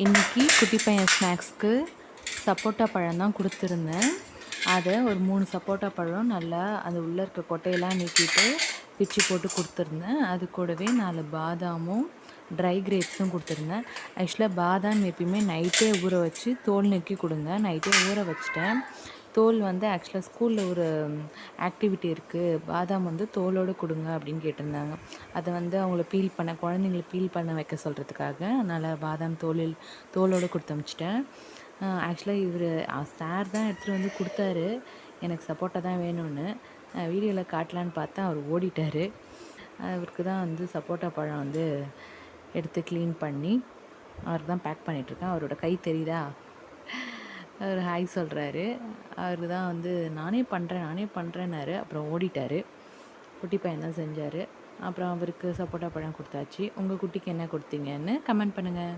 இன்றைக்கி குட்டி பையன் ஸ்நாக்ஸ்க்கு சப்போட்டா பழம் தான் கொடுத்துருந்தேன். அதை ஒரு 3 சப்போட்டா பழம் நல்லா அது உள்ளே இருக்க கொட்டையெல்லாம் நீக்கிட்டு பிச்சு போட்டு கொடுத்துருந்தேன். அது கூடவே 4 பாதாமும் ட்ரை கிரேப்ஸும் கொடுத்துருந்தேன். ஆக்சுவலாக பாதாம் எப்பயுமே நைட்டே ஊற வச்சு தோல் நீக்கி கொடுங்க. நைட்டே ஊற வச்சுட்டேன். தோல் வந்து ஆக்சுவலாக ஸ்கூலில் ஒரு ஆக்டிவிட்டி இருக்குது, பாதாம் வந்து தோலோடு கொடுங்க அப்படின்னு கேட்டிருந்தாங்க. அதை வந்து அவங்கள குழந்தைங்கள பீல் பண்ண வைக்க சொல்கிறதுக்காக அதனால் பாதாம் தோலோடு கொடுத்து அனுப்பிச்சிட்டேன். ஆக்சுவலாக சார் தான் எடுத்துகிட்டு வந்து கொடுத்தாரு, எனக்கு சப்போட்டா தான் வேணும்னு. வீடியோவில் காட்டலான்னு பார்த்தா அவர் ஓடிட்டார். அவருக்கு தான் வந்து சப்போட்டா பழம் வந்து எடுத்து க்ளீன் பண்ணி அவருக்கு தான் பேக் பண்ணிகிட்ருக்கேன். அவரோட கை தெரியுதா? அவர் ஹாய் சொல்கிறாரு. அவருக்கு தான் வந்து நானே பண்ணுறேன்னாரு. அப்புறம் ஓடிட்டார். குட்டி பையன் தான் செஞ்சார். அப்புறம் அவருக்கு சப்போட்டா பழம் கொடுத்தாச்சு. உங்கள் குட்டிக்கு என்ன கொடுத்தீங்கன்னு கமெண்ட் பண்ணுங்கள்.